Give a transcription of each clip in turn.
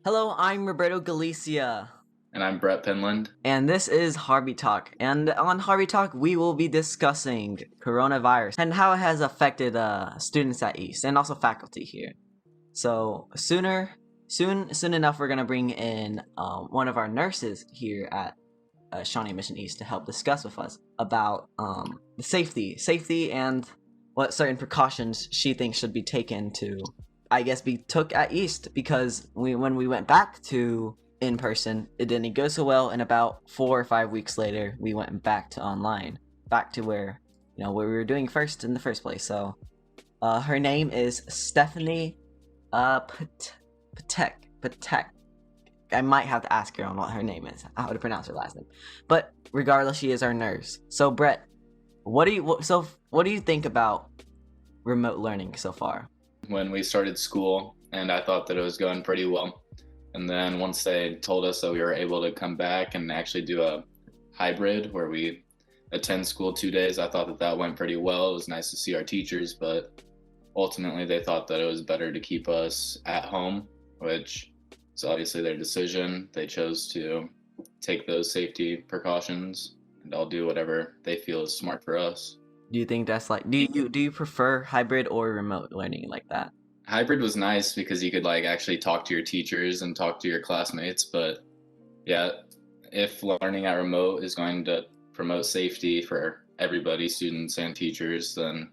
Hello, I'm Roberto Galicia, And I'm Brett Penndland. and this is Harbie Talk. And on Harbie Talk, we will be discussing coronavirus and how it has affected students at East and also faculty here. So soon enough, we're gonna bring in one of our nurses here at Shawnee Mission East to help discuss with us about the safety, and what certain precautions she thinks should be taken to, I guess, be took at East, because when we went back to in person, it didn't go so well, and about 4 or 5 weeks later, we went back to online, back to where where we were doing first in the first place. So, her name is Stephanie Ptacek. I might have to ask her on what her name is, how to pronounce her last name. But regardless, she is our nurse. So Brett, what do you think about remote learning so far? When we started school, and I thought that it was going pretty well. And then once they told us that we were able to come back and actually do a hybrid where we attend school 2 days, I thought that that went pretty well. It was nice to see our teachers, but ultimately they thought that it was better to keep us at home, which is obviously their decision. They chose to take those safety precautions, and I'll do whatever they feel is smart for us. Do you think that's like, do you prefer hybrid or remote learning like that? Hybrid was nice because you could actually talk to your teachers and talk to your classmates, but yeah, if learning at remote is going to promote safety for everybody, students and teachers, then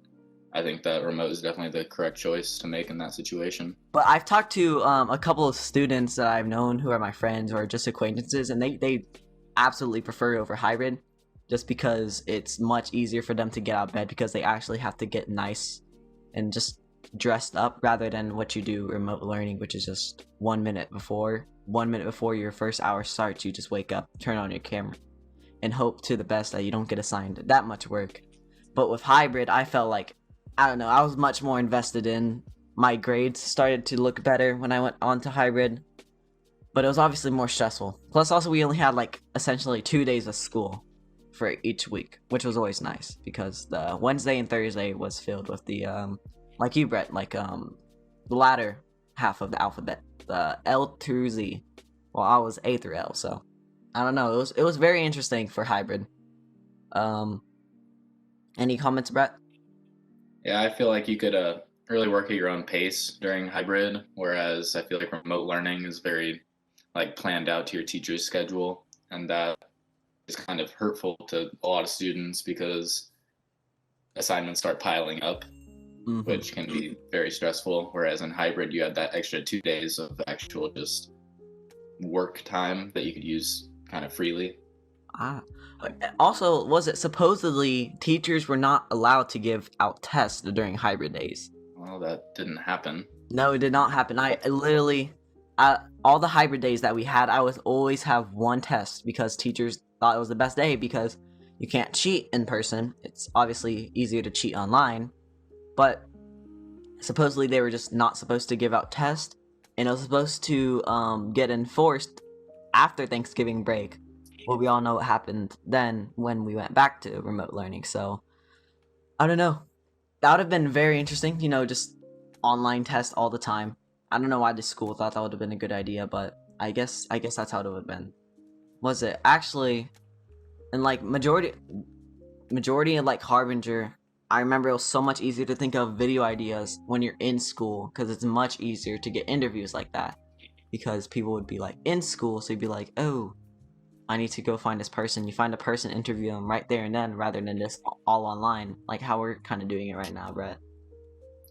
I think that remote is definitely the correct choice to make in that situation. But I've talked to a couple of students that I've known who are my friends or just acquaintances, and they absolutely prefer it over hybrid, just because it's much easier for them to get out of bed, because they actually have to get nice and just dressed up, rather than what you do remote learning, which is just 1 minute before your first hour starts, you just wake up, turn on your camera, and hope to the best that you don't get assigned that much work. But with hybrid, I felt like, I don't know, I was much more invested in my grades started to look better when I went on to hybrid, but it was obviously more stressful. Plus, also, we only had essentially 2 days of school for each week, which was always nice, because the Wednesday and Thursday was filled with the like you, Brett, the latter half of the alphabet, the L through Z. Well, I was A through L, so I don't know. It was very interesting for hybrid. Any comments, Brett? Yeah, I feel like you could really work at your own pace during hybrid, whereas I feel like remote learning is very planned out to your teacher's schedule, and that is kind of hurtful to a lot of students because assignments start piling up, which can be very stressful. Whereas in hybrid, you had that extra 2 days of actual just work time that you could use kind of freely. Also, was it supposedly teachers were not allowed to give out tests during hybrid days? Well, that didn't happen. No, it did not happen. I literally, all the hybrid days that we had, I would always have one test, because teachers thought it was the best day, because you can't cheat in person. It's obviously easier to cheat online, but supposedly they were just not supposed to give out tests, and it was supposed to get enforced after Thanksgiving break. Well, we all know what happened then when we went back to remote learning. So I don't know. That would have been very interesting. Just online tests all the time. I don't know why the school thought that would have been a good idea, but I guess that's how it would have been. Was it actually? And majority of Harbinger, I remember it was so much easier to think of video ideas when you're in school, because it's much easier to get interviews like that, because people would be in school, so you'd be like, oh, I need to go find this person. You find a person, interview them right there and then, rather than just all online, like how we're kind of doing it right now, Brett.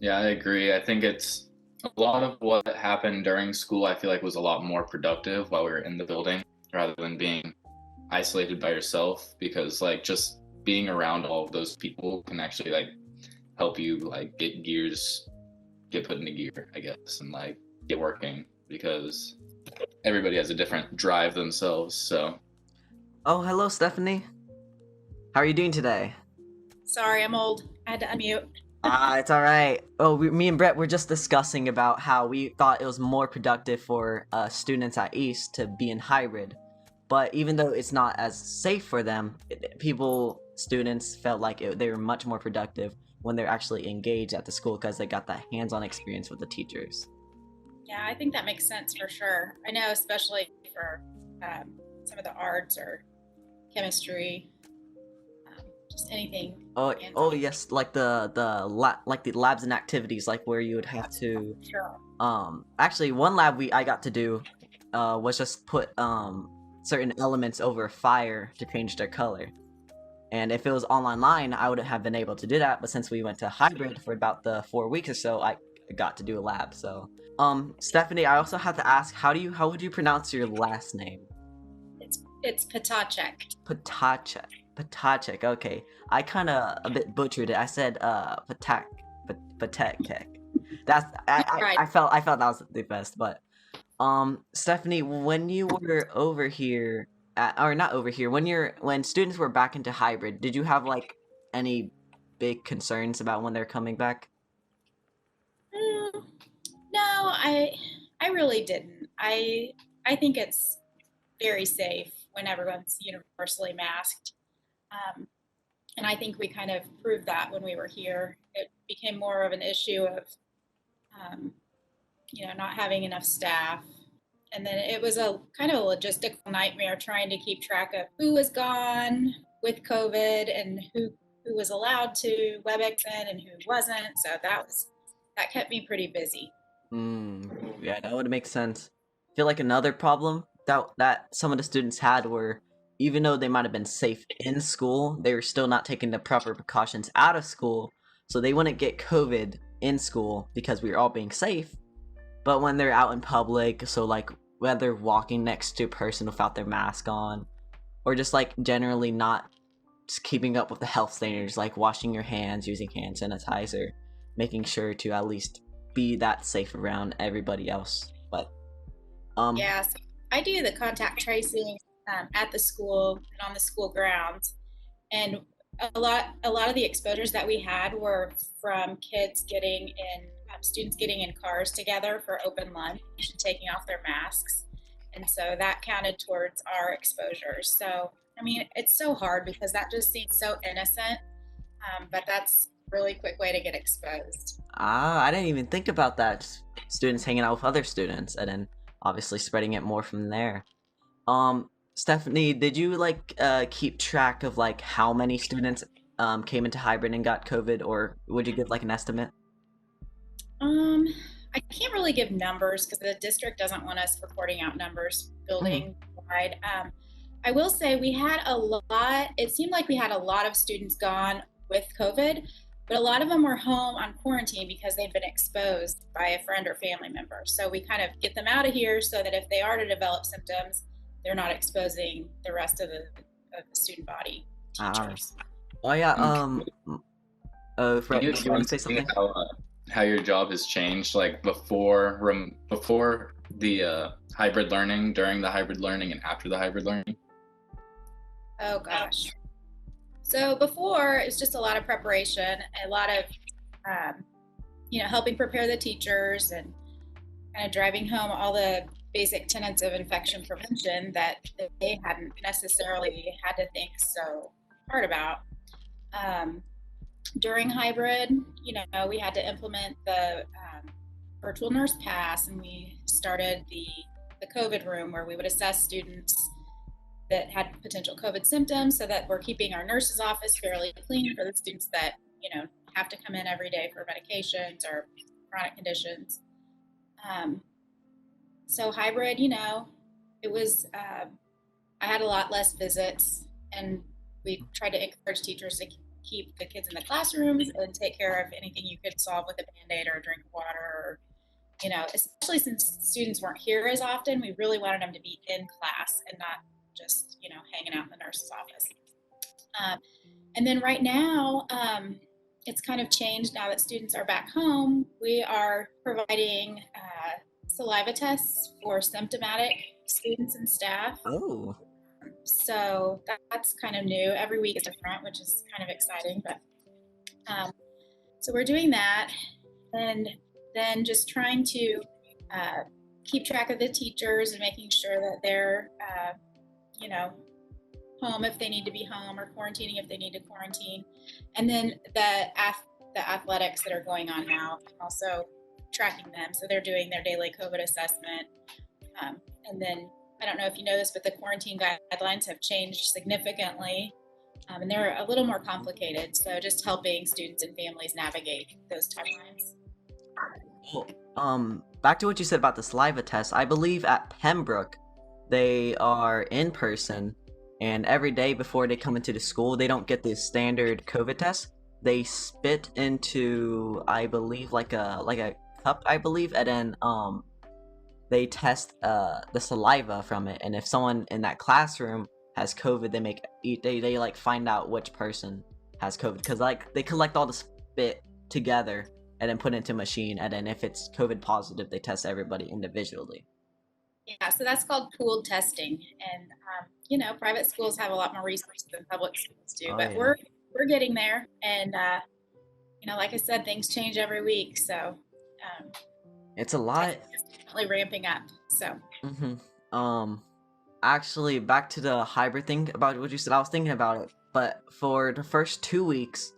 Yeah, I agree. I think it's a lot of what happened during school, I feel like was a lot more productive while we were in the building rather than being isolated by yourself, because just being around all of those people can actually help you get put into gear, I guess, and get working, because everybody has a different drive themselves. So Oh, hello, Stephanie. How are you doing today? Sorry, I'm old. I had to unmute. It's all right. Oh, me and Brett were just discussing about how we thought it was more productive for students at East to be in hybrid, but even though it's not as safe for them, students felt like they were much more productive when they're actually engaged at the school, because they got that hands-on experience with the teachers. Yeah, I think that makes sense for sure. I know, especially for some of the arts or chemistry, just anything Oh, oh hands-on. yes, like like the labs and activities, like where you would have to Sure. actually one lab I got to do was just put certain elements over fire to change their color. And if it was online, I wouldn't have been able to do that. But since we went to hybrid for about the 4 weeks or so, I got to do a lab. So, Stephanie, I also have to ask, how would you pronounce your last name? It's Ptacek. Ptacek. Ptacek. Okay, I kind of a bit butchered it. I said Ptacek. That's Right. I felt that was the best. But Stephanie, when you were over here, or not over here, when students were back into hybrid, did you have like any big concerns about when they're coming back? Mm, no, I really didn't. I think it's very safe when everyone's universally masked. Um, and I think we kind of proved that when we were here. It became more of an issue of, um, not having enough staff. And then it was a kind of a logistical nightmare trying to keep track of who was gone with COVID and who was allowed to WebEx in and who wasn't. So that kept me pretty busy. Yeah, that would make sense. I feel like another problem that some of the students had were, even though they might have been safe in school, they were still not taking the proper precautions out of school, so they wouldn't get COVID in school because we were all being safe. But when they're out in public, so like whether walking next to a person without their mask on, or just like generally not just keeping up with the health standards, like washing your hands, using hand sanitizer, making sure to at least be that safe around everybody else. But Yes, I do the contact tracing at the school and on the school grounds, and a lot of the exposures that we had were from students getting in cars together for open lunch and taking off their masks, and so that counted towards our exposures. So I mean, it's so hard because that just seems so innocent, but that's a really quick way to get exposed. I didn't even think about that. Just students hanging out with other students, and then obviously spreading it more from there. Stephanie, did you like keep track of like how many students came into hybrid and got COVID, or would you give like an estimate? Um, I can't really give numbers because the district doesn't want us reporting out numbers Mhm. building wide. I will say we had a lot, it seemed like we had a lot of students gone with COVID, but a lot of them were home on quarantine because they'd been exposed by a friend or family member. So we kind of get them out of here so that if they are to develop symptoms, they're not exposing the rest of the student body, Ah. teachers. Oh yeah. Can Fred, you did you want explain to say to me something? how your job has changed, like before the hybrid learning, during the hybrid learning, and after the hybrid learning? Oh gosh. So before it was just a lot of preparation, a lot of um, helping prepare the teachers and kind of driving home all the basic tenets of infection prevention that they hadn't necessarily had to think so hard about. Um, During hybrid, we had to implement the virtual nurse pass, and we started the COVID room where we would assess students that had potential COVID symptoms so that we're keeping our nurse's office fairly clean for the students that, have to come in every day for medications or chronic conditions. Um, so hybrid, it was, I had a lot less visits, and we tried to encourage teachers to keep the kids in the classrooms and take care of anything you could solve with a Band-Aid or a drink of water, or, especially since students weren't here as often, we really wanted them to be in class and not just, hanging out in the nurse's office. Um, and then right now, it's kind of changed now that students are back home. We are providing saliva tests for symptomatic students and staff. Oh. So that's kind of new. Every week is different, which is kind of exciting. But so we're doing that, and then just trying to keep track of the teachers and making sure that they're, you know, home if they need to be home, or quarantining if they need to quarantine. And then the athletics that are going on now, also tracking them. So they're doing their daily COVID assessment. And then I don't know if you know this, but the quarantine guidelines have changed significantly, and they're a little more complicated. So just helping students and families navigate those timelines. Well, back to what you said about the saliva test. I believe at Pembroke, they are in person, and every day before they come into the school, they don't get the standard COVID test. They spit into, I believe, like a cup, I believe, and then they test the saliva from it. And if someone in that classroom has COVID, they like find out which person has COVID, because like they collect all the spit together and then put it into a machine, and then if it's COVID positive, they test everybody individually. Yeah, so that's called pooled testing, and private schools have a lot more resources than public schools do, Oh, but yeah. we're getting there, and like I said, things change every week, so It's a lot. it's definitely ramping up. So Actually, back to the hybrid thing about what you said. I was thinking about it, but for the first 2 weeks,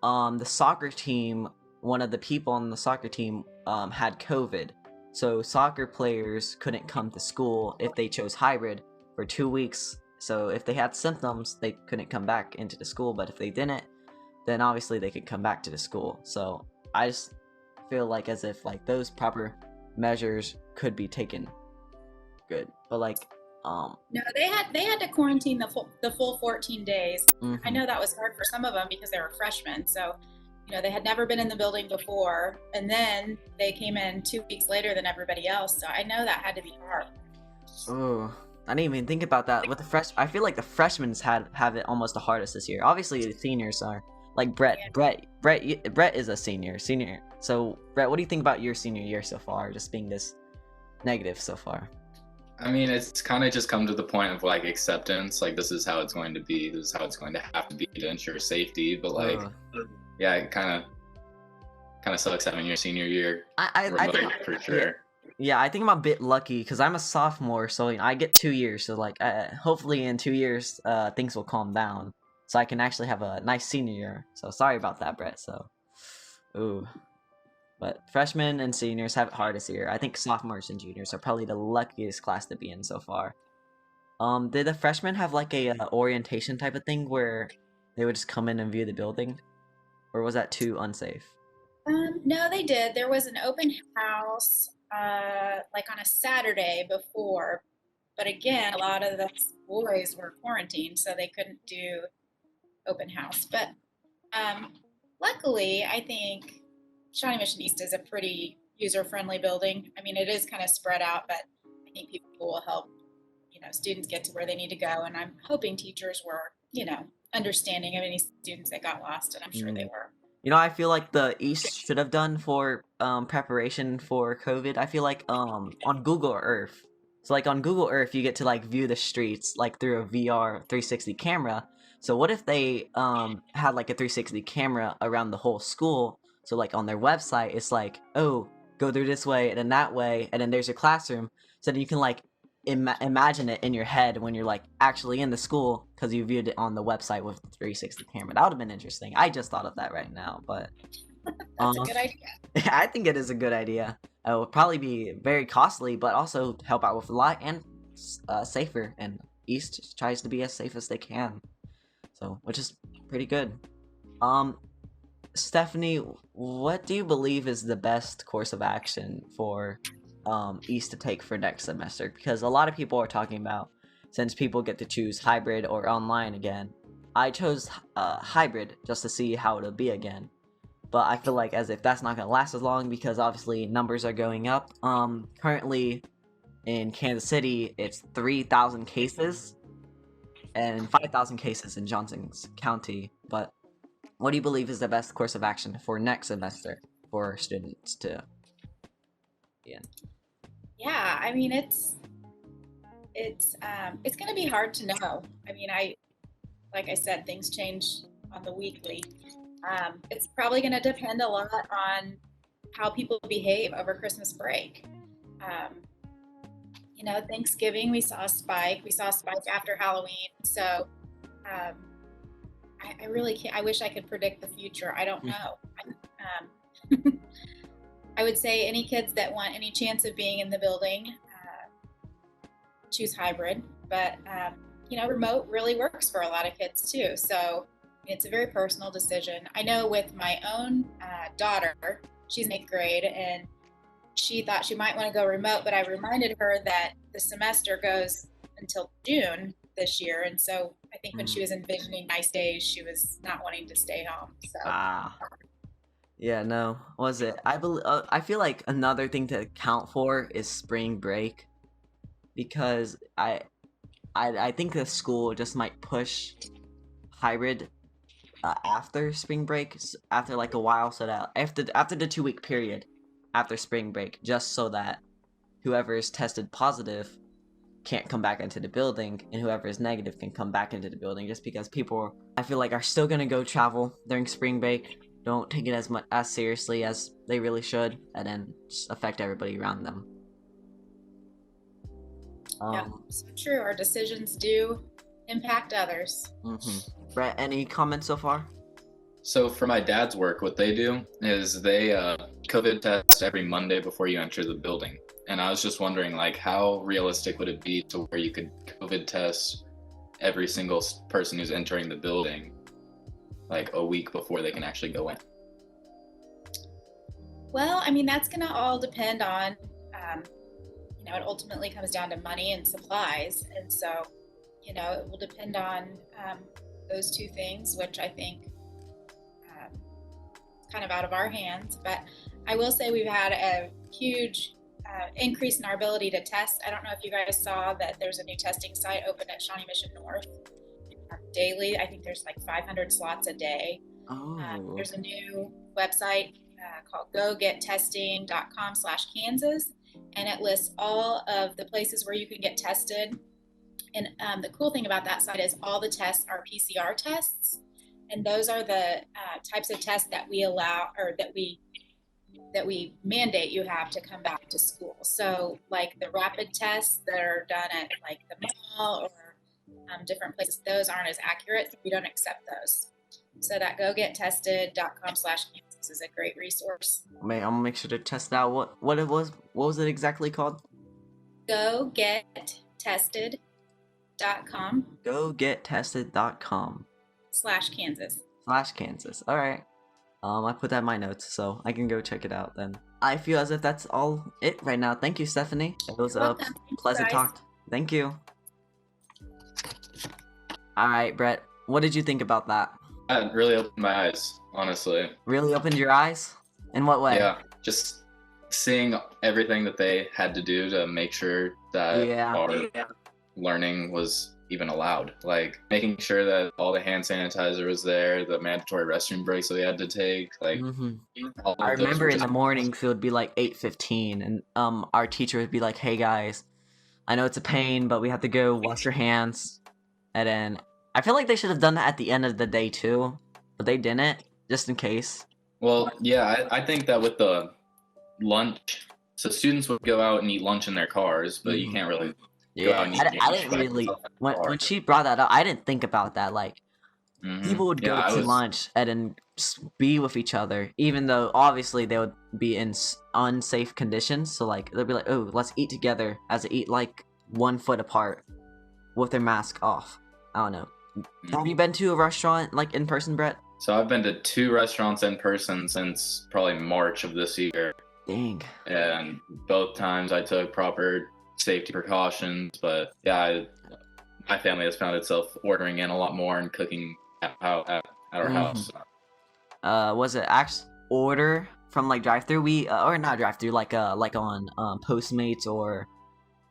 the soccer team, one of the people on the soccer team, had COVID. So soccer players couldn't come to school if they chose hybrid for 2 weeks. So if they had symptoms, they couldn't come back into the school. But if they didn't, then obviously they could come back to the school. So I just feel like as if like those proper measures could be taken good. But like, no, they had to quarantine the full 14 days. I know that was hard for some of them because they were freshmen. So they had never been in the building before, and then they came in 2 weeks later than everybody else. So I know that had to be hard. Oh, I didn't even think about that. With the I feel like the freshmen have it almost the hardest this year. Obviously, the seniors are like Brett. Yeah. Brett is a senior. So Brett, what do you think about your senior year so far? Just being this negative so far. I mean, it's kind of just come to the point of like acceptance. Like, this is how it's going to be. This is how it's going to have to be to ensure safety. But like, yeah, it kind of sucks having your senior year I think, for sure. Yeah, I think I'm a bit lucky because I'm a sophomore, so I get 2 years. So like, hopefully in 2 years, things will calm down, so I can actually have a nice senior year. So sorry about that, Brett. So, ooh. But freshmen and seniors have it hard this year. I think sophomores and juniors are probably the luckiest class to be in so far. Did the freshmen have like a orientation type of thing where they would just come in and view the building, or was that too unsafe? No, they did. There was an open house, like on a Saturday before, but again, a lot of the boys were quarantined, so they couldn't do open house. But luckily, I think Shawnee Mission East is a pretty user-friendly building. I mean, it is kind of spread out, but I think people will help, students get to where they need to go. And I'm hoping teachers were, understanding of any students that got lost, and I'm sure they were. I feel like the East should have done for preparation for COVID. I feel like on Google Earth. So like on Google Earth, you get to like view the streets like through a VR 360 camera. So what if they had like a 360 camera around the whole school? So like on their website, it's like, oh, go through this way and then that way, and then there's your classroom. So then you can like imagine it in your head when you're like actually in the school because you viewed it on the website with the 360 camera. That would have been interesting. I just thought of that right now, but That's a good idea. I think it is a good idea. It will probably be very costly, but also help out with a lot and safer. And East tries to be as safe as they can, so which is pretty good. Stephanie, what do you believe is the best course of action for East to take for next semester? Because a lot of people are talking about, since people get to choose hybrid or online again. I chose hybrid just to see how it'll be again. But I feel like as if that's not going to last as long because obviously numbers are going up. Currently in Kansas City, it's 3,000 cases and 5,000 cases in Johnson County. But what do you believe is the best course of action for next semester for students to be in? Yeah, I mean it's going to be hard to know. I mean, like I said, things change on the weekly. It's probably going to depend a lot on how people behave over Christmas break. Thanksgiving we saw a spike. We saw a spike after Halloween. So I really can't. I wish I could predict the future. I don't know. I would say any kids that want any chance of being in the building, choose hybrid. But remote really works for a lot of kids too. So it's a very personal decision. I know with my own daughter, she's in 8th grade, and she thought she might want to go remote, but I reminded her that the semester goes until June this year, and so I think when she was envisioning nice days, she was not wanting to stay home. So yeah, no, was it? I feel like another thing to account for is spring break, because I think the school just might push hybrid after spring break, after like a while, so that after the 2-week period after spring break, just so that whoever is tested positive can't come back into the building, and whoever is negative can come back into the building, just because people, I feel like, are still gonna go travel during spring break, don't take it as seriously as they really should, and then just affect everybody around them. Yeah, so true. Our decisions do impact others. Brett, any comments so far? So for my dad's work, what they do is they COVID test every Monday before you enter the building. And I was just wondering, like, how realistic would it be to where you could COVID test every single person who's entering the building, like a week before they can actually go in? Well, I mean, that's going to all depend on, it ultimately comes down to money and supplies. And so, it will depend on those two things, which I think is kind of out of our hands. But I will say we've had a huge increase in our ability to test. I don't know if you guys saw that there's a new testing site open at Shawnee Mission North daily. I think there's like 500 slots a day. There's a new website called gogettesting.com/Kansas, and it lists all of the places where you can get tested. And the cool thing about that site is all the tests are PCR tests, and those are the types of tests that we allow, or that we mandate you have to come back to school. So like the rapid tests that are done at like the mall or different places, those aren't as accurate. We don't accept those. So that gogettested.com/Kansas is a great resource. I'm gonna make sure to test out what it was. What was it exactly called? gogettested.com. gogettested.com/Kansas. All right. I put that in my notes, so I can go check it out then. I feel as if that's all it right now. Thank you, Stephanie. It was a pleasant talk. Thank you. All right, Brett. What did you think about that? That really opened my eyes, honestly. Really opened your eyes? In what way? Yeah, just seeing everything that they had to do to make sure that our learning was even allowed. Like making sure that all the hand sanitizer was there, the mandatory restroom breaks that we had to take. Like I remember in the mornings it would be like 8:15, and our teacher would be like, "Hey guys, I know it's a pain, but we have to go wash your hands." And then I feel like they should have done that at the end of the day too, but they didn't, just in case. Well, yeah, I think that with the lunch, so students would go out and eat lunch in their cars, but you can't really go out and eat I didn't really, when she brought that up, I didn't think about that. Like, people would go to lunch and then be with each other, even though obviously they would be in unsafe conditions. So like, they'd be like, "Oh, let's eat together," as they eat like 1 foot apart with their mask off. I don't know. Have you been to a restaurant like in person, Brett? So I've been to 2 restaurants in person since probably March of this year. Dang. And both times I took proper safety precautions, but yeah, my family has found itself ordering in a lot more and cooking at our house. Was it actually order from like drive-through? Or not drive-through, like on Postmates or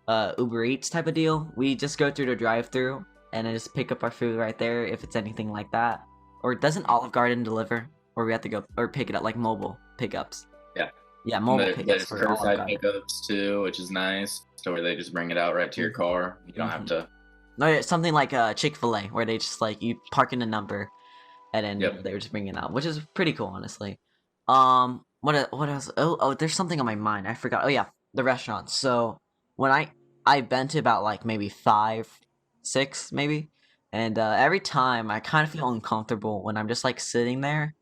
Uber Eats type of deal. We just go through the drive-through and then just pick up our food right there if it's anything like that. Or doesn't Olive Garden deliver? Or we have to go or pick it up, like mobile pickups. Yeah, mobile pickups for curbside pickups too, which is nice. So where they just bring it out right to your car. You don't have to. No, it's something like Chick-fil-A, where they just like you park in a number, and then they just bring it out, which is pretty cool, honestly. What else? Oh, there's something on my mind. I forgot. Oh yeah, the restaurants. So when I've been to about like maybe 5, 6 maybe, and every time I kind of feel uncomfortable when I'm just like sitting there,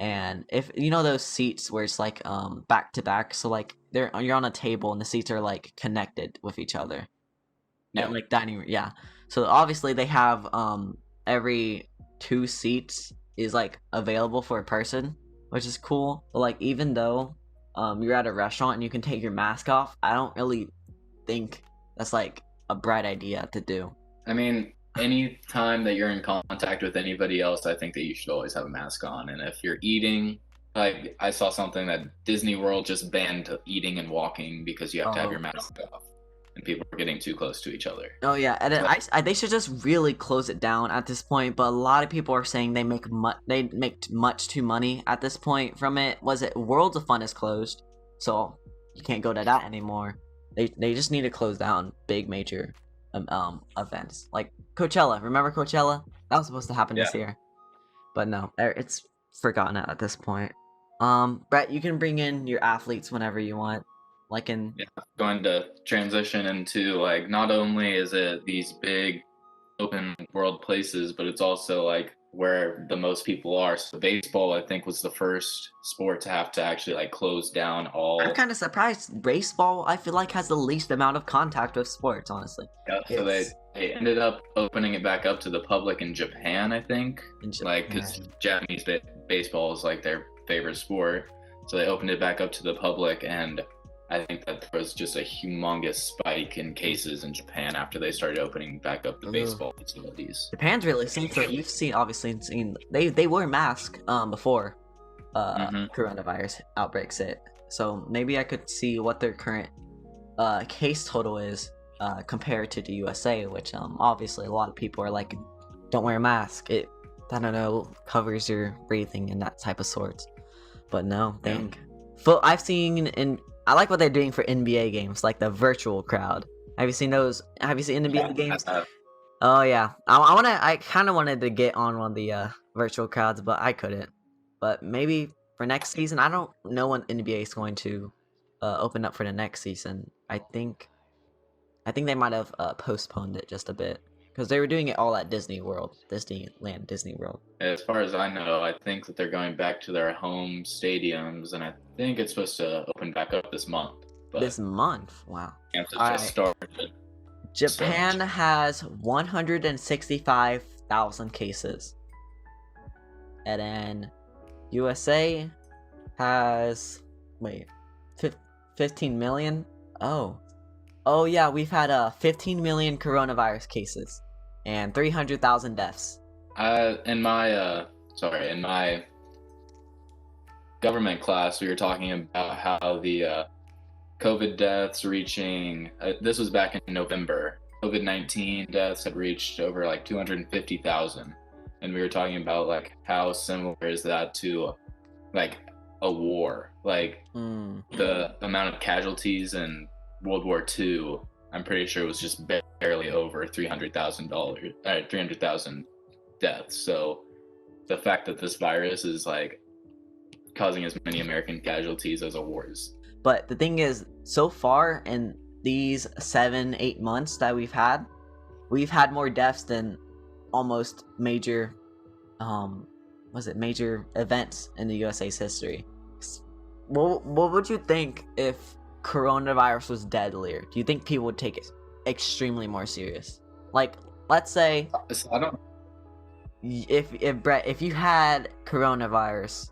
And if you know those seats where it's like back to back, so like you're on a table and the seats are like connected with each other. Yeah. At like dining room, yeah. So obviously they have every 2 seats is like available for a person, which is cool. But like even though you're at a restaurant and you can take your mask off, I don't really think that's like a bright idea to do. I mean, any time that you're in contact with anybody else, I think that you should always have a mask on. And if you're eating, like I saw something that Disney World just banned eating and walking because you have to have your mask off, and people are getting too close to each other. Oh yeah, and then they should just really close it down at this point. But a lot of people are saying they make much too money at this point from it. Was it Worlds of Fun is closed, so you can't go to that anymore. They just need to close down big major events like Coachella. Remember Coachella? That was supposed to happen this year, but no, it's forgotten at this point. Brett, you can bring in your athletes whenever you want. Going to transition into like not only is it these big open world places, but it's also like where the most people are. So baseball, I think, was the first sport to have to actually like close down all. I'm kind of surprised. Baseball, I feel like, has the least amount of contact with sports, honestly. Yeah, so they ended up opening it back up to the public in Japan, I think. Like, because Japanese baseball is like their favorite sport, so they opened it back up to the public, and I think that there was just a humongous spike in cases in Japan after they started opening back up the baseball facilities. Japan's really seen, so you've obviously seen they wear masks before coronavirus outbreaks hit. So maybe I could see what their current case total is compared to the USA, which obviously a lot of people are like, don't wear a mask. It, I don't know, covers your breathing and that type of sorts. But no, I've seen I like what they're doing for NBA games, like the virtual crowd. Have you seen those? Have you seen NBA games? Oh yeah, I kind of wanted to get on one of the virtual crowds, but I couldn't. But maybe for next season, I don't know when NBA is going to open up for the next season. I think they might have postponed it just a bit because they were doing it all at Disney World. As far as I know, I think that they're going back to their home stadiums, and I think it's supposed to open back up this month. But this month? Wow. Japan has 165,000 cases. And then USA has 15 million? Oh yeah, we've had 15 million coronavirus cases and 300,000 deaths. In my government class, we were talking about how the COVID deaths reaching, this was back in November, COVID-19 deaths had reached over like 250,000. And we were talking about like how similar is that to like a war, like the amount of casualties in World War II, I'm pretty sure it was just barely over 300,000 deaths. So the fact that this virus is like causing as many American casualties as a war is. But the thing is, so far in these 7-8 months that we've had more deaths than almost major major events in the USA's history. What would you think if coronavirus was deadlier? Do you think people would take it extremely more serious? Like, let's say if you had coronavirus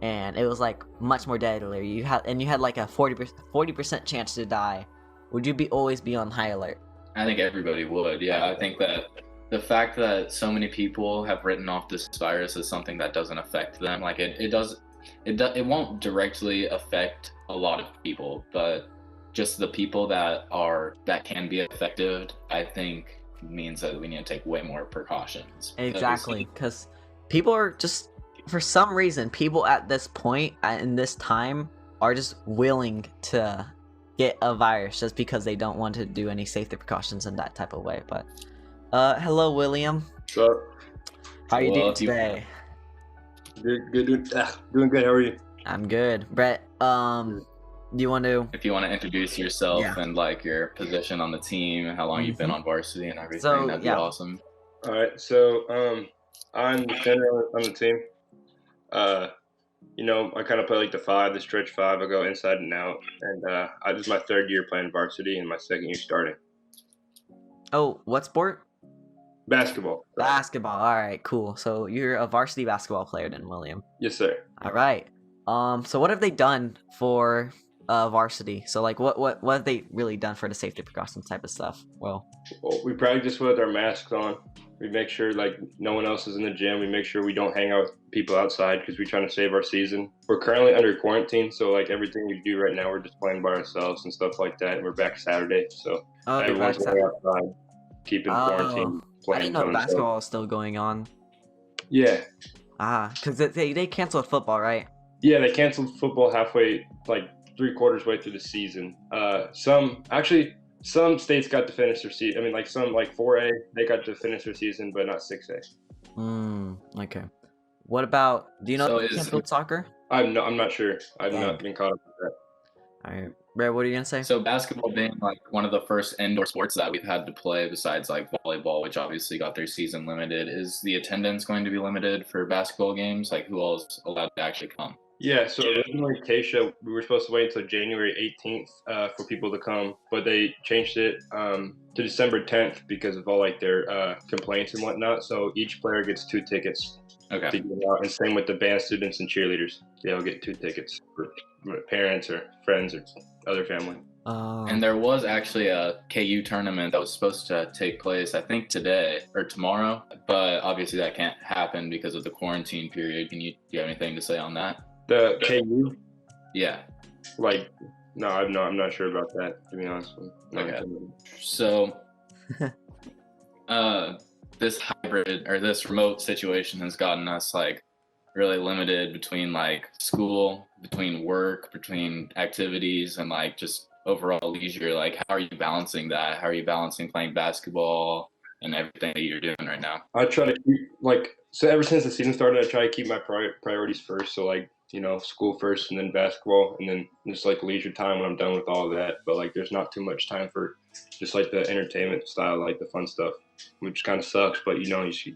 and it was like much more deadlier, you had like a 40% chance to die, would you always be on high alert? I think everybody would. Yeah, I think that the fact that so many people have written off this virus as something that doesn't affect them, like it won't directly affect a lot of people, but just the people that can be affected, I think means that we need to take way more precautions. Exactly, because people are just, for some reason, people at this point in this time are just willing to get a virus just because they don't want to do any safety precautions in that type of way. But hello, William. What's up? How are you doing today? Good. Doing good. How are you? I'm good. Brett, do you want to? If you want to introduce yourself and like your position on the team, how long you've been on varsity and everything, that'd be awesome. All right. So I'm the center on the team. I kind of play like the five, the stretch five. I go inside and out. And this is my third year playing varsity and my second year starting. Oh, what sport? Basketball. Basketball. All right, cool. So you're a varsity basketball player then, William. Yes, sir. All right. So what have they done for varsity? So like what have they really done for the safety precautions type of stuff? Well, We practice with our masks on. We make sure like no one else is in the gym. We make sure we don't hang out with people outside because we're trying to save our season. We're currently under quarantine, so like everything we do right now, we're just playing by ourselves and stuff like that. And we're back Saturday, so everyone's going outside, keeping quarantine. I didn't know basketball is still going on. Yeah. Because they canceled football, right? Yeah, they canceled football halfway, like 3/4 way through the season. Some states got to finish their season. I mean, like some like 4A, they got to finish their season, but not 6A. Okay. What about? Do you know So if they canceled soccer? I'm not sure. I've not been caught up with that. All right, Brad, what are you gonna say? So basketball being like one of the first indoor sports that we've had to play besides like volleyball, which obviously got their season limited, is the attendance going to be limited for basketball games? Like who all is allowed to actually come? Yeah, so originally Keisha, we were supposed to wait until January 18th for people to come, but they changed it to December 10th because of all like their complaints and whatnot. So each player gets 2 tickets Okay. to get out, and same with the band students and cheerleaders. They all get 2 tickets for parents or friends or other family. And there was actually a KU tournament that was supposed to take place, I think today or tomorrow, but obviously that can't happen because of the quarantine period. Do you have anything to say on that? The KU? Yeah. Like, no, I'm not sure about that, to be honest with you. Okay. So, this hybrid or this remote situation has gotten us like really limited between like school, between work, between activities, and like just overall leisure. Like, how are you balancing that? How are you balancing playing basketball and everything that you're doing right now? I try to keep so ever since the season started, I try to keep my priorities first. So like, school first and then basketball and then just like leisure time when I'm done with all of that. But like there's not too much time for just like the entertainment style, like the fun stuff, which kind of sucks, but you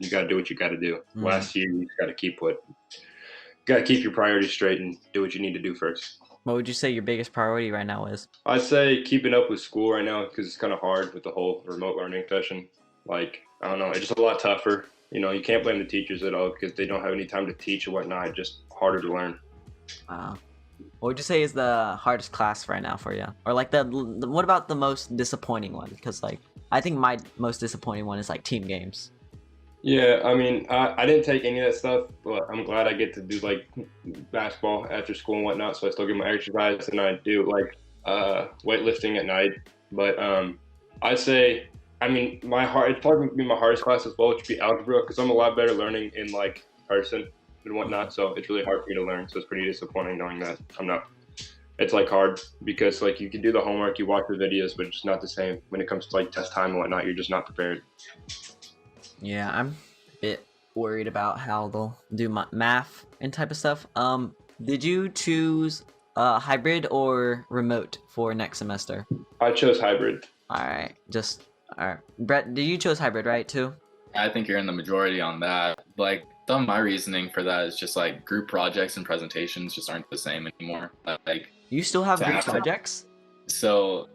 gotta do what you gotta do. Last year you gotta keep your priorities straight and do what you need to do first. What would you say your biggest priority right now is? I'd say keeping up with school right now because it's kind of hard with the whole remote learning session. Like, I don't know, it's just a lot tougher. You can't blame the teachers at all because they don't have any time to teach and whatnot. It's just harder to learn. What would you say is the hardest class right now for you? Or like what about the most disappointing one? Because like I think my most disappointing one is like team games. Yeah, I mean, I didn't take any of that stuff, but I'm glad I get to do like basketball after school and whatnot. So I still get my exercise and I do like weightlifting at night. But I'd say, I mean, it'd probably be my hardest class as well, which would be algebra, because I'm a lot better learning in like person and whatnot. So it's really hard for me to learn. So it's pretty disappointing knowing that I'm not. It's like hard because like you can do the homework, you watch the videos, but it's not the same when it comes to like test time and whatnot. You're just not prepared. Yeah, I'm a bit worried about how they'll do math and type of stuff. Did you choose hybrid or remote for next semester? I chose hybrid. All right. Brett, did you choose hybrid, right, too? I think you're in the majority on that. Like, some of my reasoning for that is just like group projects and presentations just aren't the same anymore. Like, you still have group projects? So,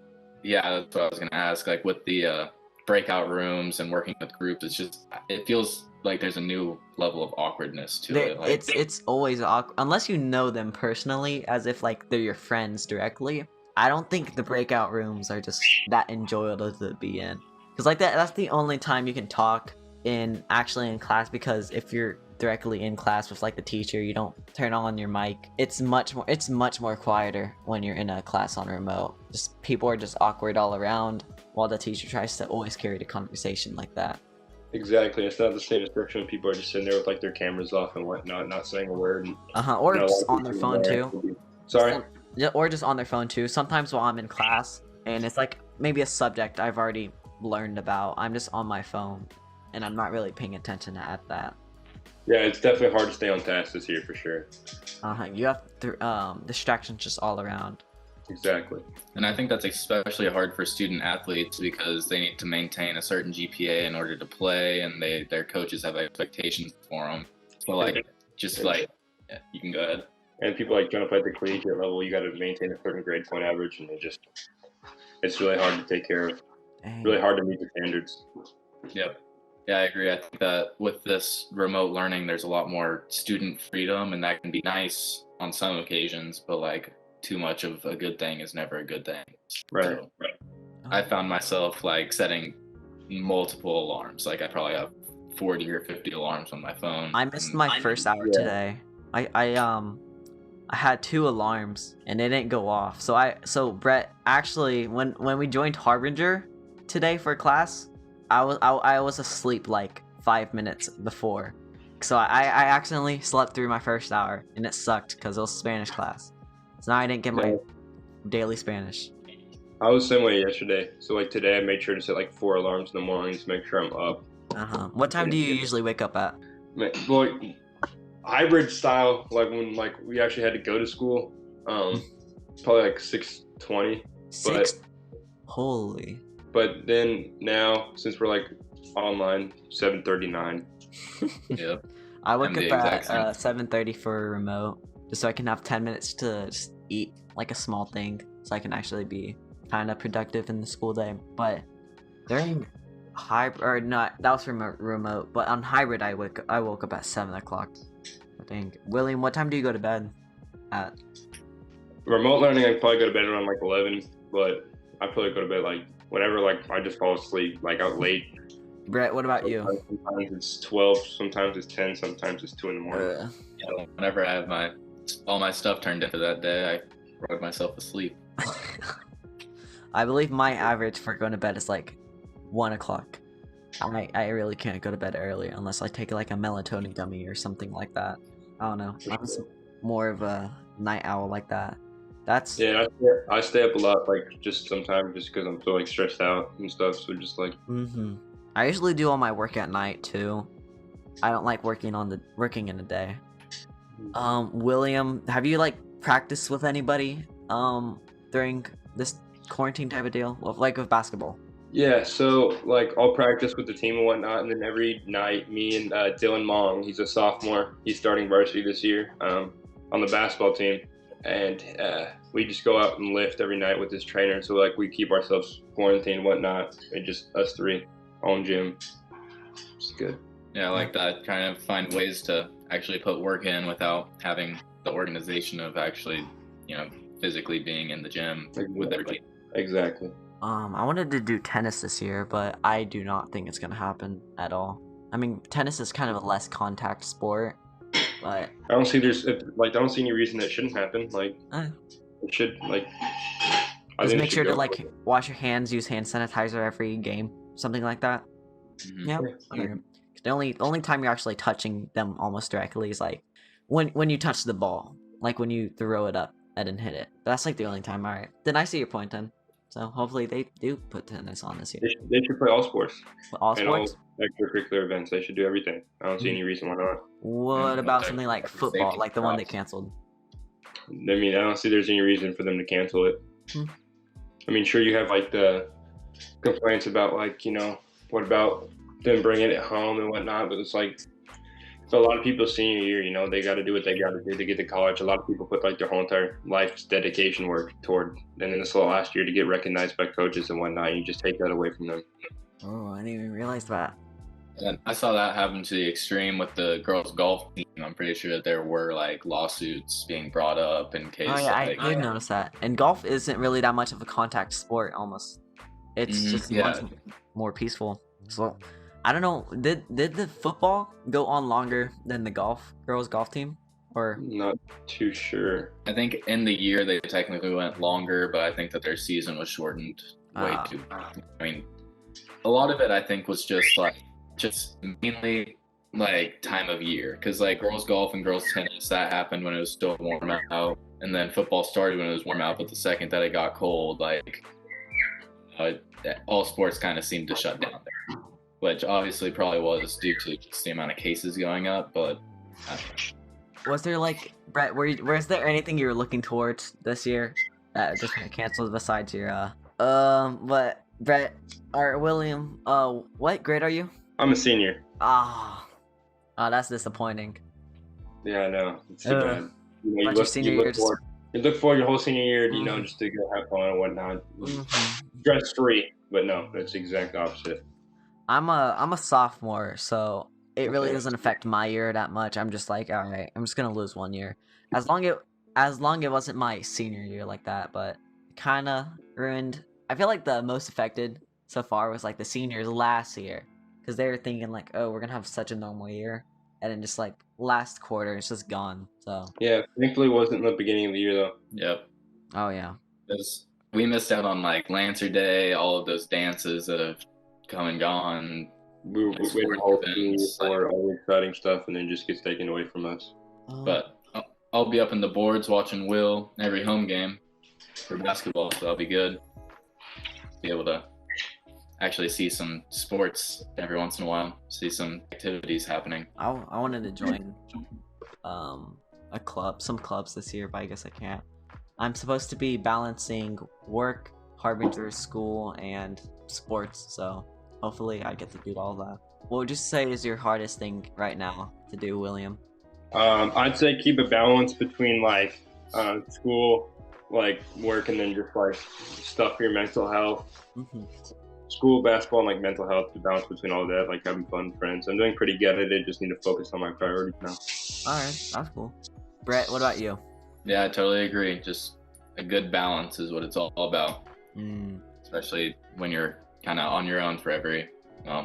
yeah, that's what I was gonna ask. Like with the breakout rooms and working with groups, it feels like there's a new level of awkwardness to it. Like, it's always awkward unless you know them personally, as if like they're your friends directly. I don't think the breakout rooms are just that enjoyable to be in, because like that's the only time you can talk actually in class, because if you're directly in class with like the teacher, you don't turn on your mic. It's much more quieter when you're in a class on remote. Just people are just awkward all around while the teacher tries to always carry the conversation like that. Exactly. It's not the same description when people are just sitting there with like their cameras off and whatnot, not saying a word. Or just on their phone too. Sorry? Or just on their phone too. Sometimes while I'm in class and it's like maybe a subject I've already learned about, I'm just on my phone and I'm not really paying attention at that. Yeah, it's definitely hard to stay on task this year for sure. You have distractions just all around. Exactly. And I think that's especially hard for student athletes because they need to maintain a certain GPA in order to play, and their coaches have expectations for them. So like, just like, yeah, you can go ahead. And people like trying to play at the collegiate level, you got to maintain a certain grade point average, and it's really hard to take care of. Dang. Really hard to meet the standards. Yep. Yeah, I agree. I think that with this remote learning, there's a lot more student freedom, and that can be nice on some occasions, but like too much of a good thing is never a good thing. Right. So, I found myself like setting multiple alarms. Like I probably have 40 or 50 alarms on my phone. I missed my first hour today. I had 2 alarms and they didn't go off. So Brett, actually when we joined Harbinger today for class, I was asleep like 5 minutes before. So I accidentally slept through my first hour and it sucked because it was Spanish class. So now I didn't get my daily Spanish. I was the same way yesterday. So like today, I made sure to set like 4 alarms in the morning to make sure I'm up. What time do you usually wake up at? Well, hybrid style, like when like we actually had to go to school, probably like 6:20. 6? Holy. But then now, since we're like online, 7:39. Yep. I wake I'm up the at exact same. 7:30 for a remote, just so I can have 10 minutes to just eat like a small thing, so I can actually be kind of productive in the school day. But during hybrid, or not, that was from a remote. But on hybrid, I woke up at 7 o'clock. I think. William, what time do you go to bed? At Remote learning, I probably go to bed around like 11, but I probably go to bed like whenever like I just fall asleep like out late. Brett, what about you? Sometimes it's 12, sometimes it's 10, sometimes it's 2 in the morning. Yeah, whenever I have all my stuff turned into that day, I rug myself to sleep. I believe my average for going to bed is like 1 o'clock. I really can't go to bed early unless I take like a melatonin gummy or something like that. I don't know. I'm just more of a night owl like that. That's I stay up a lot, like just sometimes just because I'm so like stressed out and stuff. So just like. I usually do all my work at night too. I don't like working in the day. William, have you like practiced with anybody during this quarantine type of deal, like with basketball? Yeah, so like I'll practice with the team and whatnot, and then every night, me and Dylan Mong, he's a sophomore, he's starting varsity this year on the basketball team, and we just go out and lift every night with this trainer. So like we keep ourselves quarantined and whatnot, and just us 3 on gym. It's good. Yeah, I like that. Trying to find ways to actually put work in without having the organization of actually, physically being in the gym with everybody. Exactly. I wanted to do tennis this year, but I do not think it's gonna happen at all. I mean, tennis is kind of a less contact sport, but I don't see any reason that it shouldn't happen. Like it should just make sure to like wash your hands, use hand sanitizer every game, something like that. Mm-hmm. Yeah. Okay. The only time you're actually touching them almost directly is like when you touch the ball, like when you throw it up and then hit it. That's like the only time. All right, then I see your point then. So hopefully they do put tennis on this year. They should play all sports. All sports? All extracurricular events. They should do everything. I don't see any reason why not. What about something like football, like the one they canceled? I mean, I don't see there's any reason for them to cancel it. I mean, sure, you have like the complaints about like, what about them bringing it home and whatnot, but it's like, so a lot of people senior year, they got to do what they got to do to get to college. A lot of people put like their whole entire life's dedication work toward, and then this last year to get recognized by coaches and whatnot, you just take that away from them. Oh, I didn't even realize that. And I saw that happen to the extreme with the girls' golf team. I'm pretty sure that there were like lawsuits being brought up in case. Oh yeah, I did notice that. And golf isn't really that much of a contact sport. Almost, it's just much more peaceful. So, I don't know. Did the football go on longer than the girls' golf team, or? Not too sure. I think in the year they technically went longer, but I think that their season was shortened way too. I mean, a lot of it I think was just mainly like time of year, because like girls golf and girls tennis, that happened when it was still warm out, and then football started when it was warm out. But the second that it got cold, like all sports kind of seemed to shut down there, which obviously probably was due to just the amount of cases going up. But I don't know. Was there like, Brett, was there anything you were looking towards this year that just got canceled besides your but Brett or William, what grade are you? I'm a senior. Oh, that's disappointing. Yeah, I know. It's too bad. You About your senior year, just you look forward your whole senior year, Mhm. just to go have fun and whatnot, Mhm. stress free. But no, that's the exact opposite. I'm a sophomore, so it really Okay. doesn't affect my year that much. I'm just like, all right, I'm just gonna lose 1 year. As long it wasn't my senior year like that, but kind of ruined. I feel like the most affected so far was like the seniors last year, because they were thinking like, oh, we're gonna have such a normal year, and then just like last quarter, it's just gone. So Yeah, thankfully it wasn't in the beginning of the year though. Yep. oh yeah, Because we missed out on like Lancer Day, all of those dances that have come and gone. We were waiting Sporting the whole school events, like, for all the exciting stuff, and then just gets taken away from us. but I'll be up in the boards watching Will every home game for basketball, so that'll be good. Be able to actually see some sports every once in a while, see some activities happening. I wanted to join some clubs this year, but I guess I can't. I'm supposed to be balancing work, Harbinger, school, and sports, so hopefully I get to do all that. What would you say is your hardest thing right now to do, William? I'd say keep a balance between like school, like work, and then just like stuff for your mental health. Mm-hmm. School, basketball, and like mental health. The balance between all that, like having fun, friends. I'm doing pretty good at it. Just need to focus on my priorities now. All right, that's cool. Brett, what about you? Yeah, I totally agree. Just a good balance is what it's all about, Mm. especially when you're kind of on your own for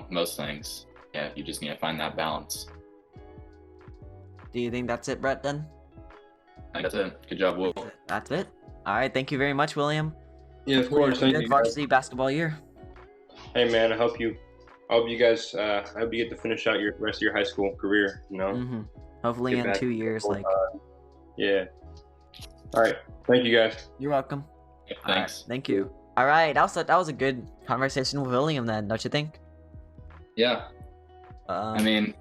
most things. Yeah, you just need to find that balance. Do you think that's it, Brett, then? I think that's it. Good job, Will. That's it? All right, thank you very much, William. Yeah, of course. Thank Good you. varsity basketball year. Hey man, I hope you guys. I hope you get to finish out your rest of your high school career. Mm-hmm. Hopefully Get in back 2 to years, full like. time. Yeah. All right. Thank you guys. You're welcome. Yeah, All right, thanks. thank you. All right, that was a good conversation with William, then, don't you think? Yeah, I mean,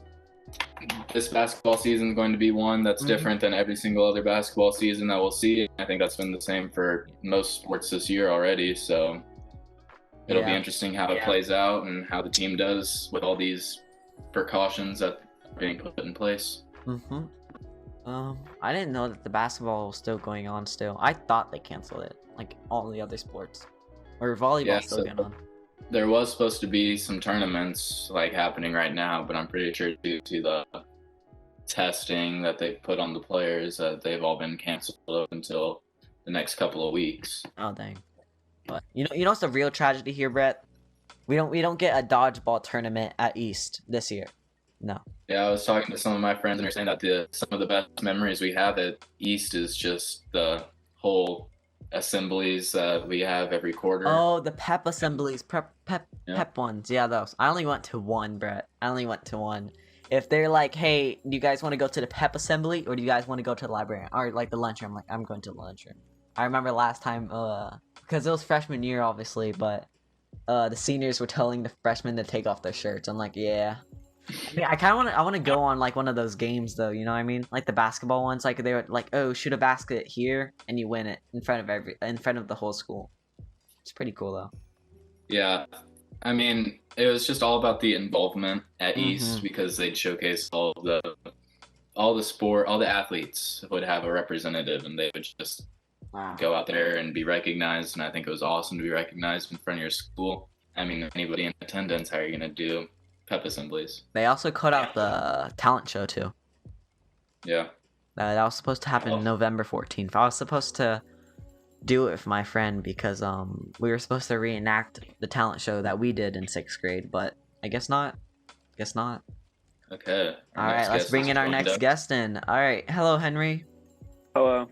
this basketball season is going to be one that's Mhm. different than every single other basketball season that we'll see. I think that's been the same for most sports this year already. So it'll be Yeah. interesting how it plays out and how the team does with all these precautions that are being put in place. Mm-hmm. I didn't know that the basketball was still going on still. I thought they canceled it, like all the other sports. Or volleyball Yeah, still so- going on. There was supposed to be some tournaments like happening right now, but I'm pretty sure due to the testing that they've put on the players, they've all been canceled up until the next couple of weeks. Oh dang. But you know what's the real tragedy here, Brett? We don't get a dodgeball tournament at East this year. No. Yeah, I was talking to some of my friends and they're saying that some of the best memories we have at East is just the whole assemblies that we have every quarter. Oh, the pep assemblies, Yeah. pep ones. Yeah, those. I only went to one, Brett. I only went to one. If they're like, hey, do you guys want to go to the pep assembly or do you guys want to go to the library or like the lunchroom? I'm like, I'm going to the lunchroom. I remember last time, because it was freshman year, obviously, but the seniors were telling the freshmen to take off their shirts. I'm like, yeah. I mean, I want to go on like one of those games though, you know what I mean? Like the basketball ones, like they were like, oh, shoot a basket here and you win it in front of the whole school. It's pretty cool though. Yeah, I mean, it was just all about the involvement at Mhm. East because they'd showcase all the athletes would have a representative and they would just Wow. go out there and be recognized. And I think it was awesome to be recognized in front of your school. I mean, anybody in attendance, how are you going to do pep assemblies? They also cut out the talent show too. Yeah. That was supposed to happen November 14th. I was supposed to do it with my friend because we were supposed to reenact the talent show that we did in 6th grade, but I guess not. Guess not. Okay. All right, let's bring in our next guest in. All right, hello Henry. Hello.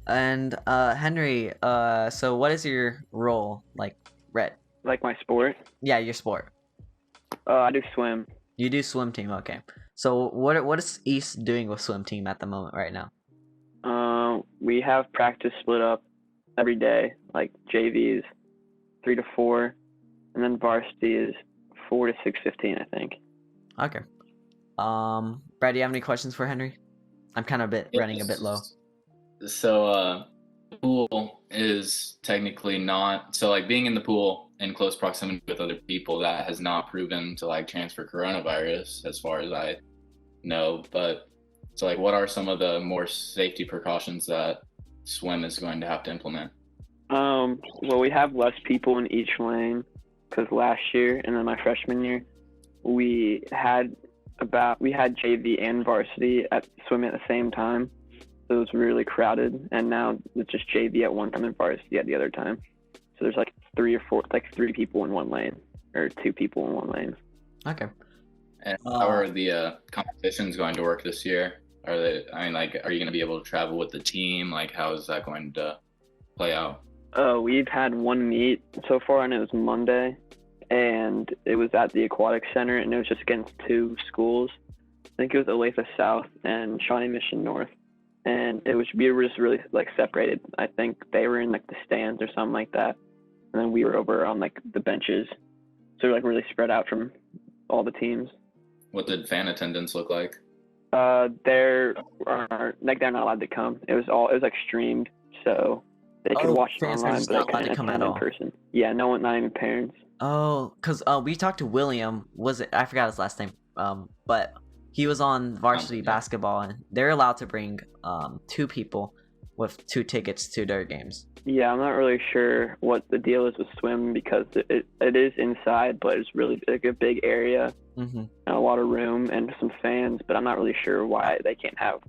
And Henry, so what is your role, like, Rhett? Like my sport? Yeah, your sport. I do swim. You do swim team, okay. So what is East doing with swim team at the moment right now? We have practice split up every day, like JVs 3 to 4, and then varsity is 4 to 6:15, I think. Okay. Brad, do you have any questions for Henry? I'm kind of running a bit low. So, pool is technically not, so like being in the pool in close proximity with other people, that has not proven to like transfer coronavirus as far as I know, but So like, what are some of the more safety precautions that swim is going to have to implement? Well, we have less people in each lane because last year and then my freshman year, we had JV and varsity at swim at the same time. So it was really crowded, and now it's just JV at one time and varsity at the other time. So there's like three people in one lane, or 2 people in one lane. Okay. And how are the competitions going to work this year? Are you going to be able to travel with the team? Like, how is that going to play out? We've had one meet so far, and it was Monday, and it was at the Aquatic Center, and it was just against 2 schools. I think it was Olathe South and Shawnee Mission North, and we were just really like separated. I think they were in like the stands or something like that, and then we were over on like the benches, so we're like really spread out from all the teams. What did fan attendance look like? They're not allowed to come. It was like streamed, so they could watch it fans are online, just but they not allowed to couldn't come attend at in all. person. Yeah, no one, not even parents. Oh, because we talked to William. I forgot his last name. But he was on varsity basketball, and they're allowed to bring 2 people with 2 tickets to their games. Yeah, I'm not really sure what the deal is with swim because it is inside, but it's really like a big area and a lot of room and some fans. But I'm not really sure why they can't have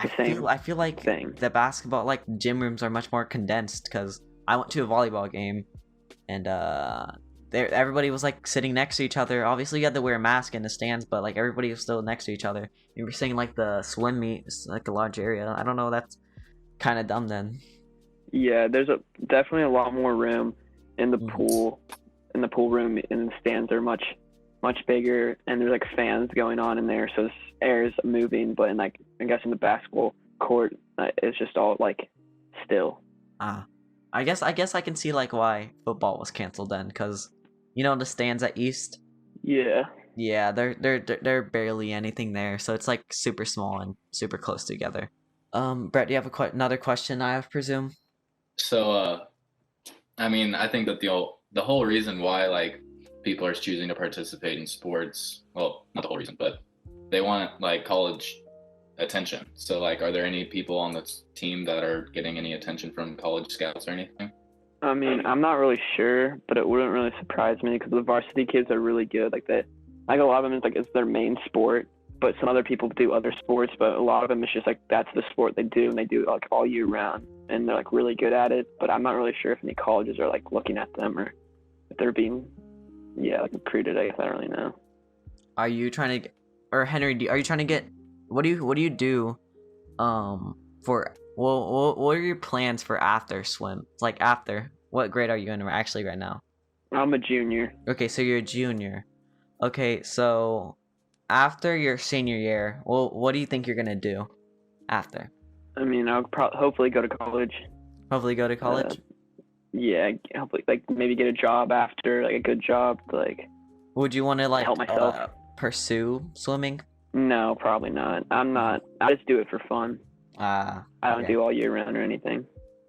the same. I feel like thing. the basketball, like gym rooms, are much more condensed. Because I went to a volleyball game, and everybody was like sitting next to each other. Obviously, you had to wear a mask in the stands, but like everybody was still next to each other. You were saying like the swim meet is like a large area. I don't know. That's kind of dumb then. Yeah, there's definitely a lot more room in the pool, in the pool room, and the stands are much bigger, and there's like fans going on in there, so air is moving. But I guess in the basketball court, it's just all like still. I guess I can see like why football was canceled then, because the stands at East. Yeah. Yeah, they're barely anything there, so it's like super small and super close together. Brett, do you have another question? I presume. So, I think that the whole reason why like people are choosing to participate in sports, well, not the whole reason, but they want like college attention. So like, are there any people on the team that are getting any attention from college scouts or anything? I'm not really sure, but it wouldn't really surprise me because the varsity kids are really good. Like a lot of them it's their main sport, but some other people do other sports, but a lot of them it's just like that's the sport they do, and they do it like all year round, and they're like really good at it. But I'm not really sure if any colleges are like looking at them or if they're being like recruited. I guess I don't really know. Are you trying to, or Henry? Are you trying to get? What do you do? For what are your plans for after swim? Like after, what grade are you in actually right now? I'm a junior. Okay, so you're a junior. Okay, so after your senior year, well, what do you think you're gonna do after? I'll hopefully go to college. Hopefully go to college? Yeah, hopefully like maybe get a job after, like a good job to like. Would you want to like help myself pursue swimming? No, probably not. I'm not. I just do it for fun. I don't do all year round or anything.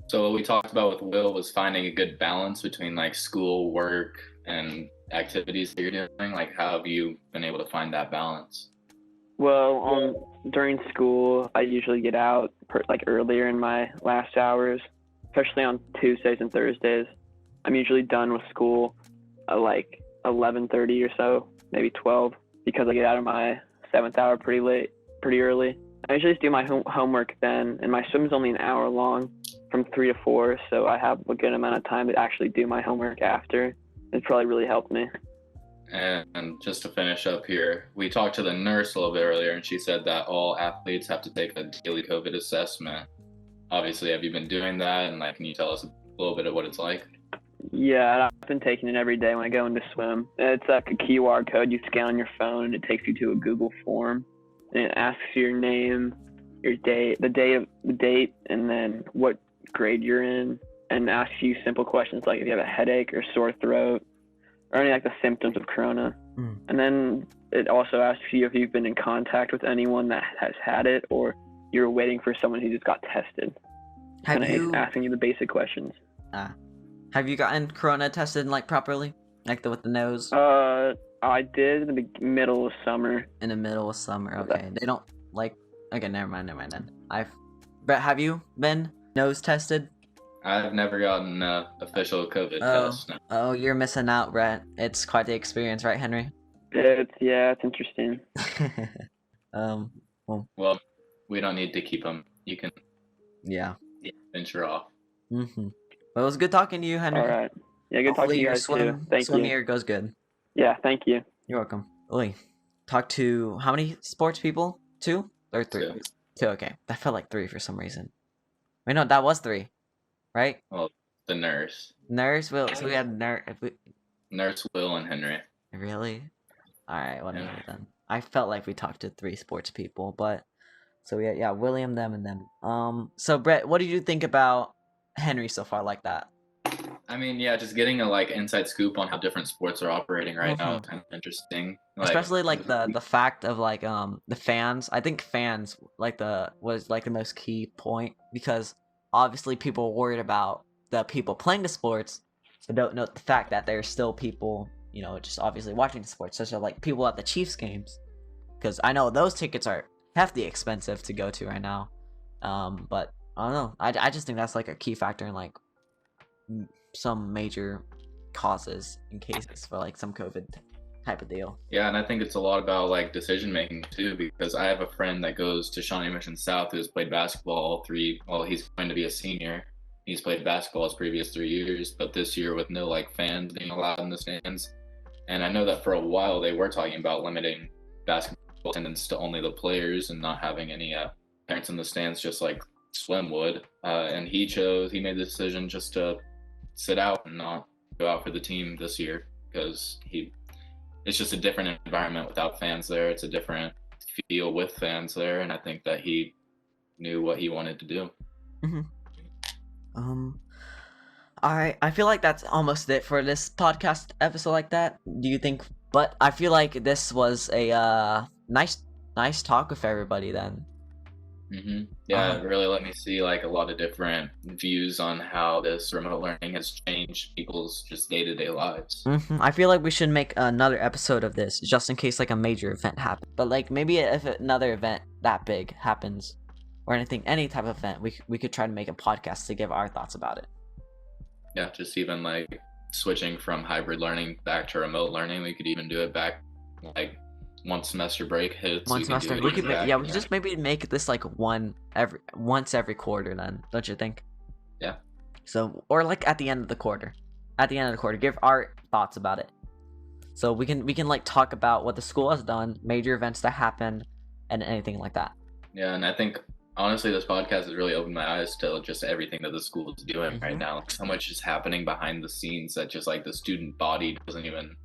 So what we talked about with Will was finding a good balance between like school, work, and activities that you're doing. Like, how have you been able to find that balance? Well, during school, I usually get out earlier in my last hours, especially on Tuesdays and Thursdays. I'm usually done with school at like 11:30 or so, maybe 12, because I get out of my 7th hour pretty early. I usually just do my homework then, and my swim is only an hour long from 3 to 4, so I have a good amount of time to actually do my homework after. It's probably really helped me. And just to finish up here, we talked to the nurse a little bit earlier, and she said that all athletes have to take a daily COVID assessment. Obviously, have you been doing that? And like, can you tell us a little bit of what it's like? Yeah, I've been taking it every day when I go into swim. It's like a QR code you scan on your phone, and it takes you to a Google form, and it asks your name, your date, the date, and then what grade you're in, and asks you simple questions like if you have a headache or sore throat, or any like the symptoms of corona. And then it also asks you if you've been in contact with anyone that has had it, or you're waiting for someone who just got tested. Asking you the basic questions. Have you gotten corona tested like properly, like with the nose? I did in the middle of summer. In the middle of summer, okay. They don't like Okay, never mind then. Brett, have you been nose tested? I've never gotten an official COVID Oh, test. No. oh, you're missing out, Brett. It's quite the experience, right, Henry? It's interesting. Well, we don't need to keep them. You can Yeah. venture off. Mm-hmm. Well, it was good talking to you, Henry. All right. Yeah, good Hopefully talking to you your guys too. Thank swim you. year goes good. Yeah, thank you. You're welcome. Oi, talk to how many sports people? 2 or 3? Two. 2. Okay, that felt like 3 for some reason. Wait, no, that was 3, right? Well, the nurse, Nurse Will. So we had Nurse Will, and Henry. Really? All right, whatever Yeah. then. I felt like we talked to 3 sports people, but so yeah, William, them, and them. So Brett, what did you think about Henry so far, like that? I mean, yeah, just getting a inside scoop on how different sports are operating right now is kind of interesting. Especially the fact of the fans. I think fans was the most key point, because obviously people are worried about the people playing the sports, but don't note the fact that there's still people, just obviously watching the sports, such as people at the Chiefs games, because I know those tickets are hefty expensive to go to right now. But I don't know. I just think that's a key factor in some major causes and cases for some COVID type of deal. Yeah, and I think it's a lot about decision making too, because I have a friend that goes to Shawnee Mission South who's played basketball he's going to be a senior. He's played basketball his previous 3 years, but this year with no fans being allowed in the stands. And I know that for a while they were talking about limiting basketball attendance to only the players and not having any parents in the stands, just like swim would. And he made the decision just to sit out and not go out for the team this year, because it's just a different environment without fans there. It's a different feel with fans there, and I think that he knew what he wanted to do. Mm-hmm. I feel like that's almost it for this podcast episode like that. Do you think? But I feel like this was a nice talk with everybody then. Mm-hmm. Yeah, it really let me see a lot of different views on how this remote learning has changed people's just day-to-day lives. Mm-hmm. I feel like we should make another episode of this just in case a major event happens. But maybe if another event that big happens, or any type of event, we could try to make a podcast to give our thoughts about it. Yeah, just even switching from hybrid learning back to remote learning. We could even do it back once semester break hits. We could just maybe make this once every quarter then, don't you think? Yeah. So, or at the end of the quarter. At the end of the quarter, give our thoughts about it. So we can talk about what the school has done, major events that happened, and anything like that. Yeah, and I think honestly this podcast has really opened my eyes to just everything that the school is doing Mm-hmm. right now. So much is happening behind the scenes that just the student body doesn't even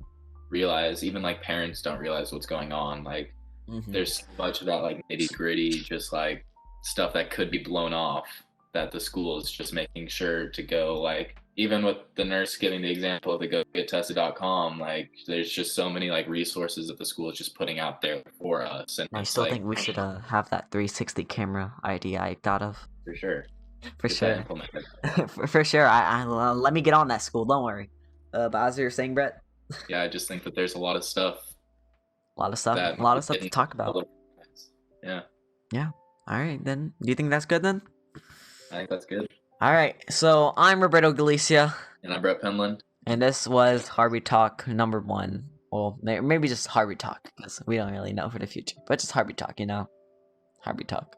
realize. Even parents don't realize what's going on. Mm-hmm. There's so much of that nitty gritty, just stuff that could be blown off, that the school is just making sure to go even with the nurse giving the example of the gogettested.com, there's just so many resources that the school is just putting out there for us. And I still think we should have that 360 camera idea I thought of. for sure. For Get that sure. implemented. for sure. I let me get on that school. Don't worry. But as you were saying, Brett. Yeah, I just think that there's a lot of stuff. A lot of stuff to talk about. Yeah. All right, then. Do you think that's good then? I think that's good. All right. So I'm Roberto Galicia, And I'm Brett Pendland. and this was Harbie Talk number 1. Well, maybe just Harbie Talk, because we don't really know for the future. But just Harbie Talk, Harbie Talk.